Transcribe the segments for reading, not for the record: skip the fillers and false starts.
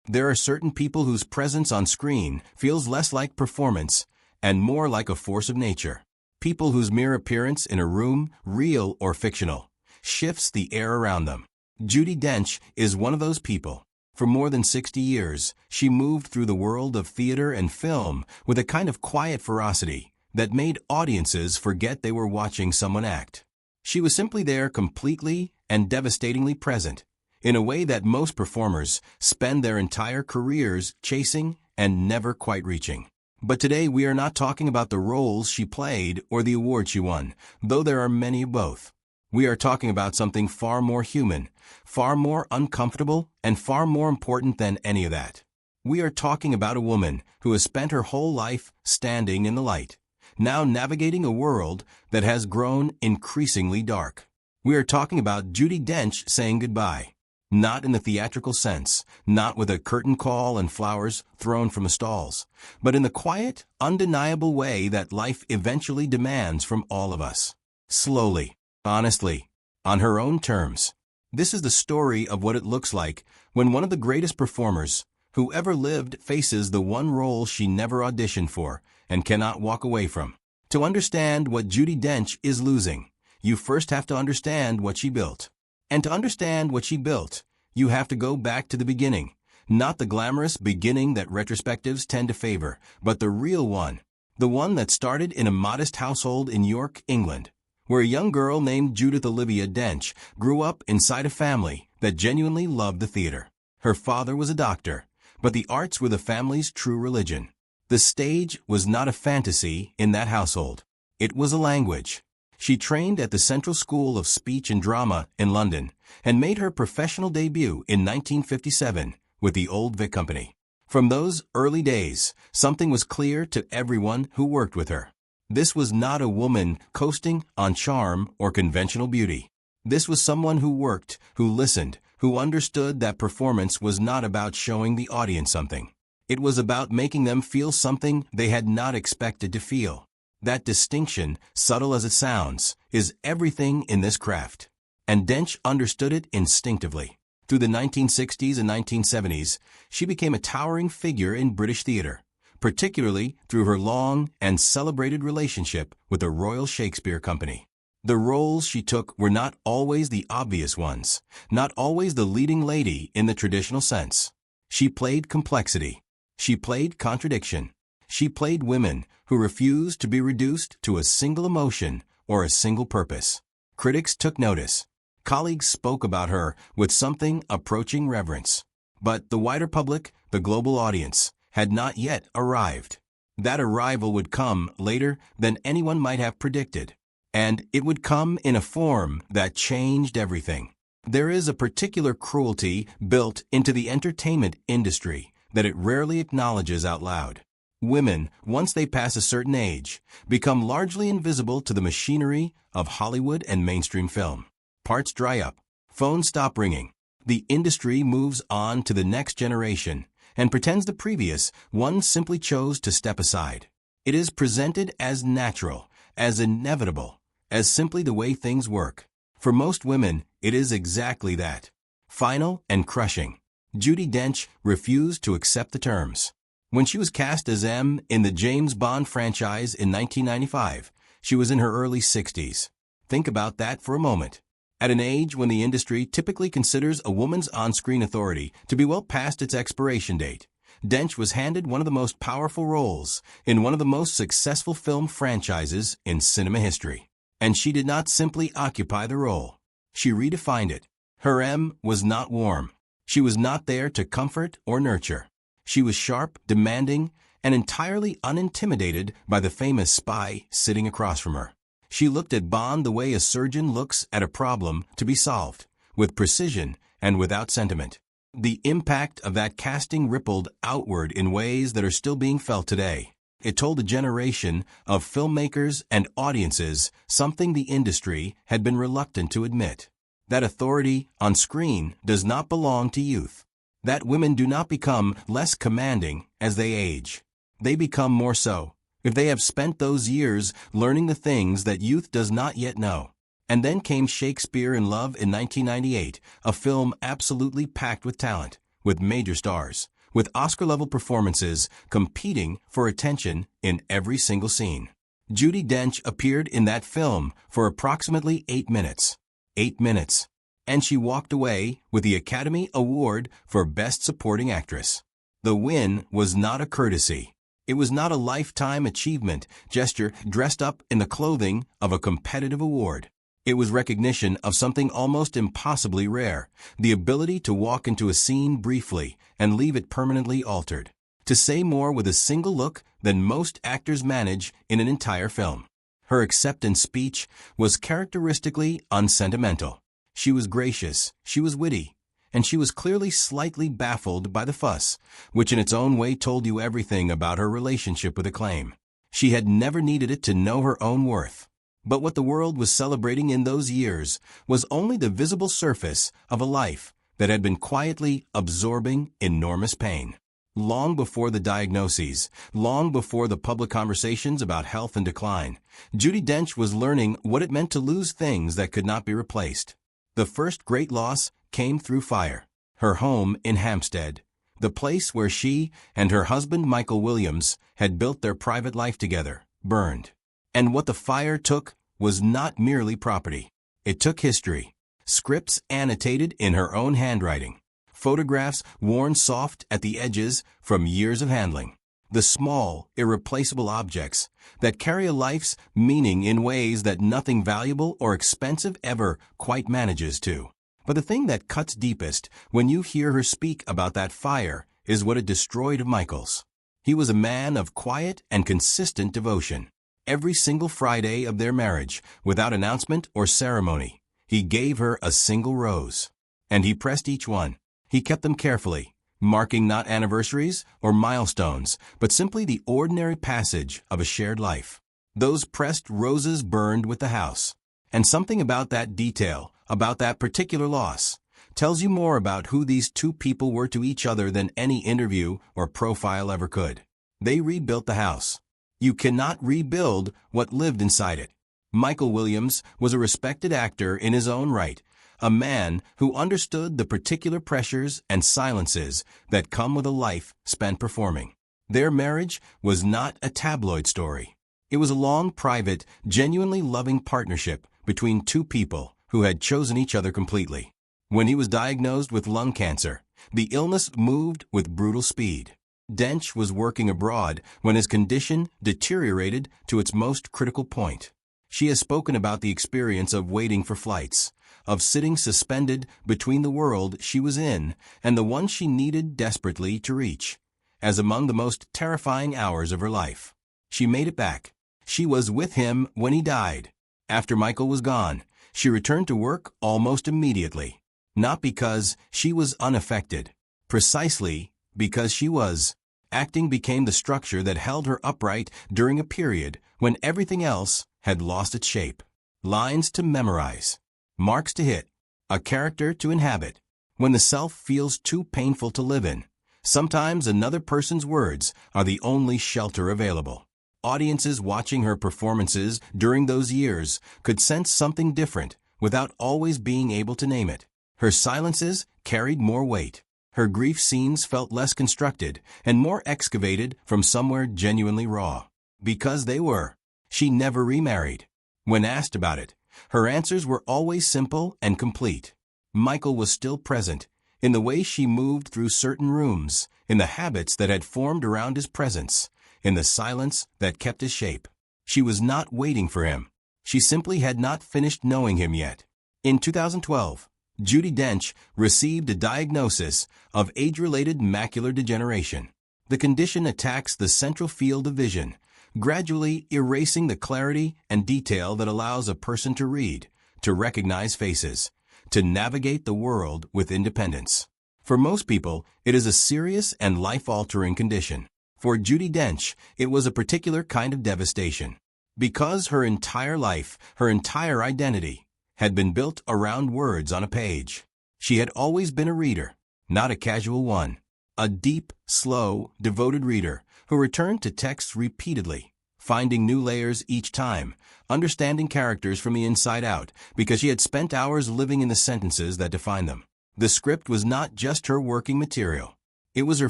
There are certain people whose presence on screen feels less like performance and more like a force of nature. People whose mere appearance in a room, real or fictional, shifts the air around them. Judi Dench is one of those people. For more than 60 years, she moved through the world of theater and film with a kind of quiet ferocity that made audiences forget they were watching someone act. She was simply there, completely and devastatingly present, in a way that most performers spend their entire careers chasing and never quite reaching. But today we are not talking about the roles she played or the awards she won, though there are many of both. We are talking about something far more human, far more uncomfortable, and far more important than any of that. We are talking about a woman who has spent her whole life standing in the light, now navigating a world that has grown increasingly dark. We are talking about Judi Dench saying goodbye. Not in the theatrical sense, not with a curtain call and flowers thrown from the stalls, but in the quiet, undeniable way that life eventually demands from all of us. Slowly, honestly, on her own terms. This is the story of what it looks like when one of the greatest performers who ever lived faces the one role she never auditioned for and cannot walk away from. To understand what Judi Dench is losing, you first have to understand what she built. And to understand what she built, you have to go back to the beginning. Not the glamorous beginning that retrospectives tend to favor, but the real one. The one that started in a modest household in York, England, where a young girl named Judith Olivia Dench grew up inside a family that genuinely loved the theater. Her father was a doctor, but the arts were the family's true religion. The stage was not a fantasy in that household. It was a language. She trained at the Central School of Speech and Drama in London and made her professional debut in 1957 with the Old Vic Company. From those early days, something was clear to everyone who worked with her. This was not a woman coasting on charm or conventional beauty. This was someone who worked, who listened, who understood that performance was not about showing the audience something. It was about making them feel something they had not expected to feel. That distinction, subtle as it sounds, is everything in this craft. And Dench understood it instinctively. Through the 1960s and 1970s, she became a towering figure in British theater, particularly through her long and celebrated relationship with the Royal Shakespeare Company. The roles she took were not always the obvious ones, not always the leading lady in the traditional sense. She played complexity. She played contradiction. She played women who refused to be reduced to a single emotion or a single purpose. Critics took notice. Colleagues spoke about her with something approaching reverence. But the wider public, the global audience, had not yet arrived. That arrival would come later than anyone might have predicted. And it would come in a form that changed everything. There is a particular cruelty built into the entertainment industry that it rarely acknowledges out loud. Women, once they pass a certain age, become largely invisible to the machinery of Hollywood and mainstream film. Parts dry up. Phones stop ringing. The industry moves on to the next generation and pretends the previous one simply chose to step aside. It is presented as natural, as inevitable, as simply the way things work. For most women, it is exactly that. Final and crushing. Judi Dench refused to accept the terms. When she was cast as M in the James Bond franchise in 1995, she was in her early 60s. Think about that for a moment. At an age when the industry typically considers a woman's on-screen authority to be well past its expiration date, Dench was handed one of the most powerful roles in one of the most successful film franchises in cinema history. And she did not simply occupy the role. She redefined it. Her M was not warm. She was not there to comfort or nurture. She was sharp, demanding, and entirely unintimidated by the famous spy sitting across from her. She looked at Bond the way a surgeon looks at a problem to be solved, with precision and without sentiment. The impact of that casting rippled outward in ways that are still being felt today. It told a generation of filmmakers and audiences something the industry had been reluctant to admit. That authority on screen does not belong to youth. That women do not become less commanding as they age. They become more so, if they have spent those years learning the things that youth does not yet know. And then came Shakespeare in Love in 1998, a film absolutely packed with talent, with major stars, with Oscar-level performances competing for attention in every single scene. Judi Dench appeared in that film for approximately 8 minutes. 8 minutes. And she walked away with the Academy Award for Best Supporting Actress. The win was not a courtesy. It was not a lifetime achievement gesture dressed up in the clothing of a competitive award. It was recognition of something almost impossibly rare, the ability to walk into a scene briefly and leave it permanently altered, to say more with a single look than most actors manage in an entire film. Her acceptance speech was characteristically unsentimental. She was gracious, she was witty, and she was clearly slightly baffled by the fuss, which in its own way told you everything about her relationship with acclaim. She had never needed it to know her own worth. But what the world was celebrating in those years was only the visible surface of a life that had been quietly absorbing enormous pain. Long before the diagnoses, long before the public conversations about health and decline, Judi Dench was learning what it meant to lose things that could not be replaced. The first great loss came through fire. Her home in Hampstead, the place where she and her husband Michael Williams had built their private life together, burned. And what the fire took was not merely property. It took history, scripts annotated in her own handwriting, photographs worn soft at the edges from years of handling, the small, irreplaceable objects that carry a life's meaning in ways that nothing valuable or expensive ever quite manages to. But the thing that cuts deepest when you hear her speak about that fire is what it destroyed of Michael's. He was a man of quiet and consistent devotion. Every single Friday of their marriage, without announcement or ceremony, he gave her a single rose. And he pressed each one. He kept them carefully, marking not anniversaries or milestones, but simply the ordinary passage of a shared life. Those pressed roses burned with the house. And something about that detail, about that particular loss, tells you more about who these two people were to each other than any interview or profile ever could. They rebuilt the house. You cannot rebuild what lived inside it. Michael Williams was a respected actor in his own right, a man who understood the particular pressures and silences that come with a life spent performing. Their marriage was not a tabloid story. It was a long, private, genuinely loving partnership between two people who had chosen each other completely. When he was diagnosed with lung cancer, the illness moved with brutal speed. Dench was working abroad when his condition deteriorated to its most critical point. She has spoken about the experience of waiting for flights, of sitting suspended between the world she was in and the one she needed desperately to reach, as among the most terrifying hours of her life. She made it back. She was with him when he died. After Michael was gone, she returned to work almost immediately. Not because she was unaffected, precisely because she was. Acting became the structure that held her upright during a period when everything else had lost its shape. Lines to memorize, marks to hit, a character to inhabit. When the self feels too painful to live in, sometimes another person's words are the only shelter available. Audiences watching her performances during those years could sense something different without always being able to name it. Her silences carried more weight. Her grief scenes felt less constructed and more excavated from somewhere genuinely raw. Because they were. She never remarried. When asked about it, her answers were always simple and complete. Michael was still present, in the way she moved through certain rooms, in the habits that had formed around his presence, in the silence that kept his shape. She was not waiting for him. She simply had not finished knowing him yet. In 2012, Judi Dench received a diagnosis of age-related macular degeneration. The condition attacks the central field of vision, gradually erasing the clarity and detail that allows a person to read, to recognize faces, to navigate the world with independence. For most people, it is a serious and life-altering condition. For Judi Dench, it was a particular kind of devastation. Because her entire life, her entire identity, had been built around words on a page. She had always been a reader, not a casual one. A deep, slow, devoted reader who returned to texts repeatedly, finding new layers each time, understanding characters from the inside out because she had spent hours living in the sentences that define them. The script was not just her working material. It was her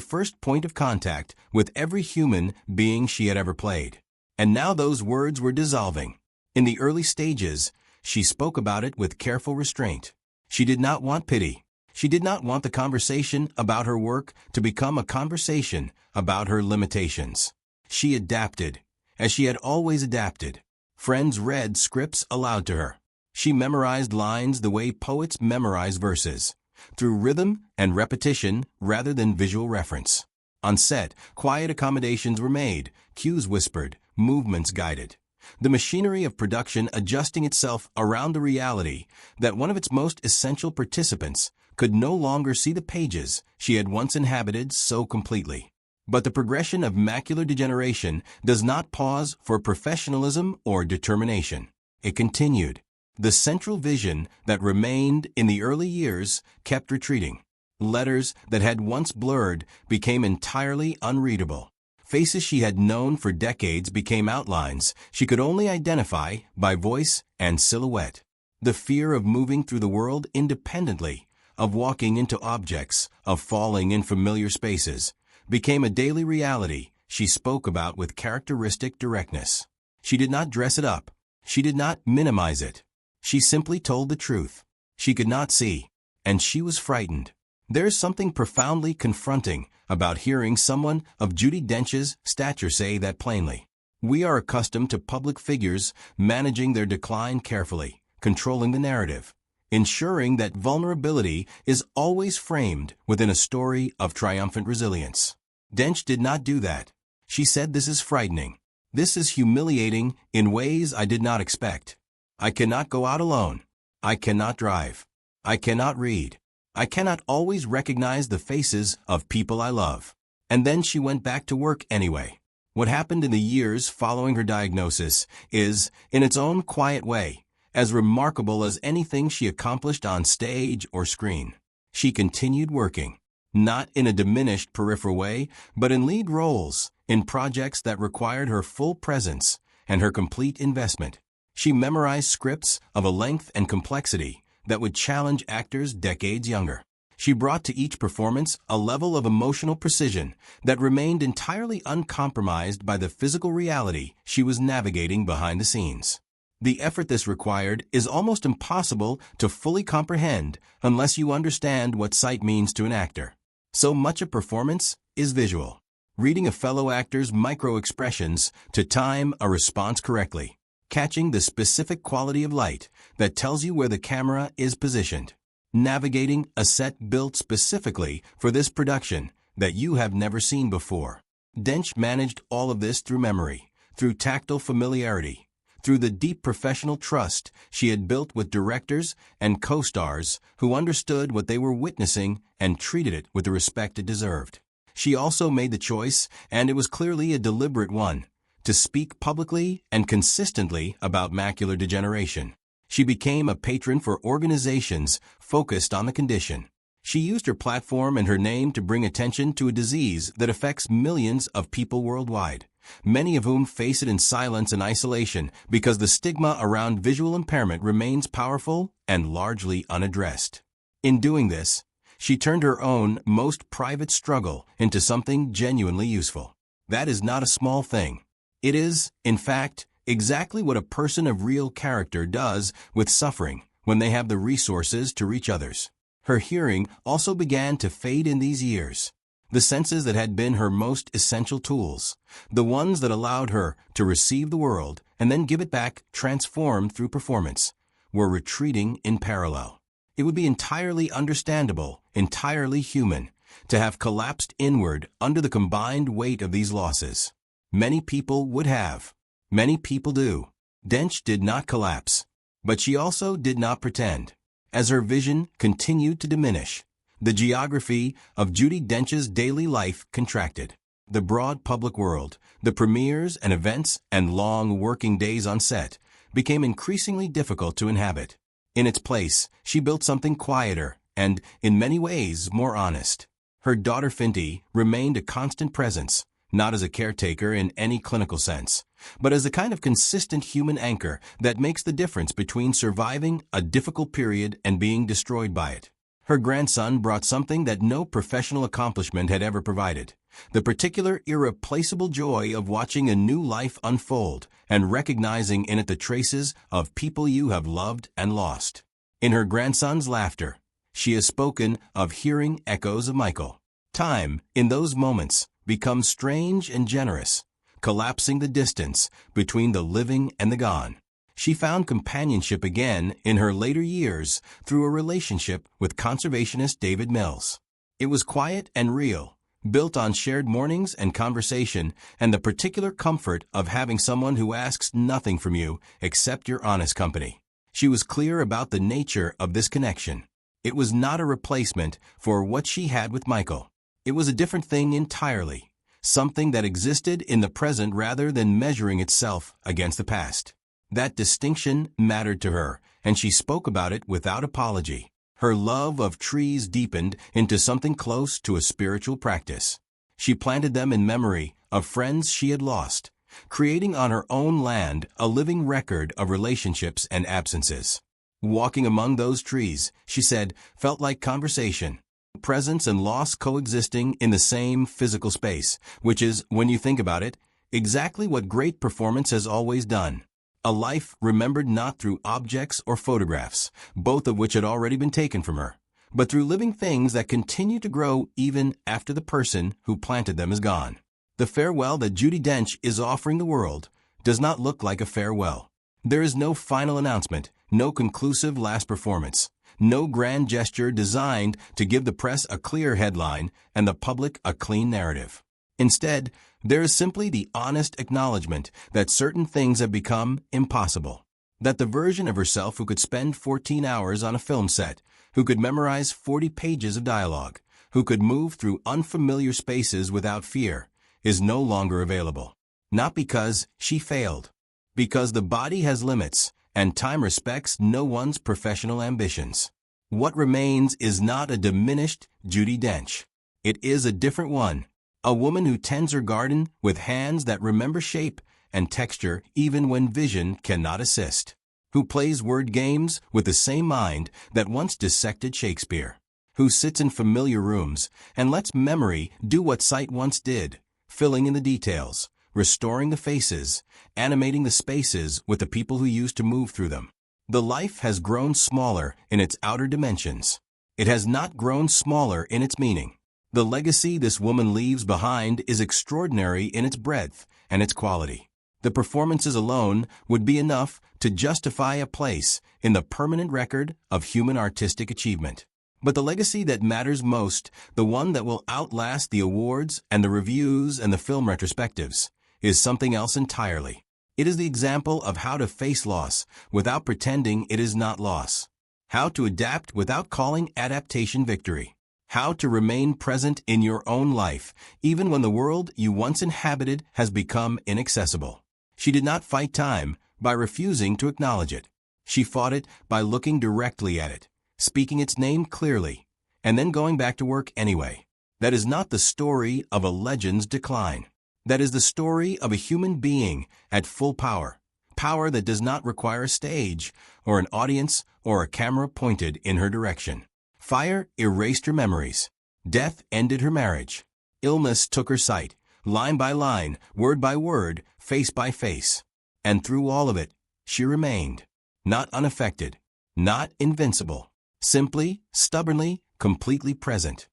first point of contact with every human being she had ever played. And now those words were dissolving. In the early stages, she spoke about it with careful restraint. She did not want pity. She did not want the conversation about her work to become a conversation about her limitations. She adapted, as she had always adapted. Friends read scripts aloud to her. She memorized lines the way poets memorize verses, through rhythm and repetition rather than visual reference. On set, quiet accommodations were made, cues whispered, movements guided. The machinery of production adjusting itself around the reality that one of its most essential participants could no longer see the pages she had once inhabited so completely. But the progression of macular degeneration does not pause for professionalism or determination. It continued. The central vision that remained in the early years kept retreating. Letters that had once blurred became entirely unreadable. Faces she had known for decades became outlines she could only identify by voice and silhouette. The fear of moving through the world independently, of walking into objects, of falling in familiar spaces, became a daily reality she spoke about with characteristic directness. She did not dress it up. She did not minimize it. She simply told the truth. She could not see, and she was frightened. There is something profoundly confronting about hearing someone of Judi Dench's stature say that plainly. We are accustomed to public figures managing their decline carefully, controlling the narrative, ensuring that vulnerability is always framed within a story of triumphant resilience. Dench did not do that. She said, "This is frightening. This is humiliating in ways I did not expect. I cannot go out alone. I cannot drive. I cannot read. I cannot always recognize the faces of people I love." And then she went back to work anyway. What happened in the years following her diagnosis is, in its own quiet way, as remarkable as anything she accomplished on stage or screen. She continued working, not in a diminished peripheral way, but in lead roles, in projects that required her full presence and her complete investment. She memorized scripts of a length and complexity that would challenge actors decades younger. She brought to each performance a level of emotional precision that remained entirely uncompromised by the physical reality she was navigating behind the scenes. The effort this required is almost impossible to fully comprehend unless you understand what sight means to an actor. So much of performance is visual. Reading a fellow actor's micro-expressions to time a response correctly. Catching the specific quality of light that tells you where the camera is positioned. Navigating a set built specifically for this production that you have never seen before. Dench managed all of this through memory, through tactile familiarity, through the deep professional trust she had built with directors and co-stars who understood what they were witnessing and treated it with the respect it deserved. She also made the choice, and it was clearly a deliberate one, to speak publicly and consistently about macular degeneration. She became a patron for organizations focused on the condition. She used her platform and her name to bring attention to a disease that affects millions of people worldwide, many of whom face it in silence and isolation because the stigma around visual impairment remains powerful and largely unaddressed. In doing this, she turned her own most private struggle into something genuinely useful. That is not a small thing. It is, in fact, exactly what a person of real character does with suffering when they have the resources to reach others. Her hearing also began to fade in these years. The senses that had been her most essential tools, the ones that allowed her to receive the world and then give it back transformed through performance, were retreating in parallel. It would be entirely understandable, entirely human, to have collapsed inward under the combined weight of these losses. Many people would have. Many people do. Dench did not collapse, but she also did not pretend. As her vision continued to diminish, the geography of Judi Dench's daily life contracted. The broad public world, the premieres and events and long working days on set, became increasingly difficult to inhabit. In its place, she built something quieter and, in many ways, more honest. Her daughter Finty remained a constant presence, not as a caretaker in any clinical sense, but as a kind of consistent human anchor that makes the difference between surviving a difficult period and being destroyed by it. Her grandson brought something that no professional accomplishment had ever provided: the particular irreplaceable joy of watching a new life unfold and recognizing in it the traces of people you have loved and lost. In her grandson's laughter, she has spoken of hearing echoes of Michael. Time, in those moments, becomes strange and generous, collapsing the distance between the living and the gone. She found companionship again in her later years through a relationship with conservationist David Mills. It was quiet and real, built on shared mornings and conversation and the particular comfort of having someone who asks nothing from you except your honest company. She was clear about the nature of this connection. It was not a replacement for what she had with Michael. It was a different thing entirely, something that existed in the present rather than measuring itself against the past. That distinction mattered to her, and she spoke about it without apology. Her love of trees deepened into something close to a spiritual practice. She planted them in memory of friends she had lost, creating on her own land a living record of relationships and absences. Walking among those trees, she said, felt like conversation. Presence and loss coexisting in the same physical space, which is, when you think about it, exactly what great performance has always done. A life remembered not through objects or photographs, both of which had already been taken from her, but through living things that continue to grow even after the person who planted them is gone. The farewell that Judi Dench is offering the world does not look like a farewell. There is no final announcement, no conclusive last performance, no grand gesture designed to give the press a clear headline and the public a clean narrative. Instead, there is simply the honest acknowledgement that certain things have become impossible. That the version of herself who could spend 14 hours on a film set, who could memorize 40 pages of dialogue, who could move through unfamiliar spaces without fear, is no longer available. Not because she failed, because the body has limits and time respects no one's professional ambitions. What remains is not a diminished Judi Dench. It is a different one. A woman who tends her garden with hands that remember shape and texture even when vision cannot assist. Who plays word games with the same mind that once dissected Shakespeare. Who sits in familiar rooms and lets memory do what sight once did, filling in the details, restoring the faces, animating the spaces with the people who used to move through them. The life has grown smaller in its outer dimensions. It has not grown smaller in its meaning. The legacy this woman leaves behind is extraordinary in its breadth and its quality. The performances alone would be enough to justify a place in the permanent record of human artistic achievement. But the legacy that matters most, the one that will outlast the awards and the reviews and the film retrospectives, is something else entirely. It is the example of how to face loss without pretending it is not loss. How to adapt without calling adaptation victory. How to remain present in your own life, even when the world you once inhabited has become inaccessible. She did not fight time by refusing to acknowledge it. She fought it by looking directly at it, speaking its name clearly, and then going back to work anyway. That is not the story of a legend's decline. That is the story of a human being at full power. Power that does not require a stage, or an audience, or a camera pointed in her direction. Fire erased her memories. Death ended her marriage. Illness took her sight, line by line, word by word, face by face. And through all of it, she remained. Not unaffected, not invincible. Simply, stubbornly, completely present.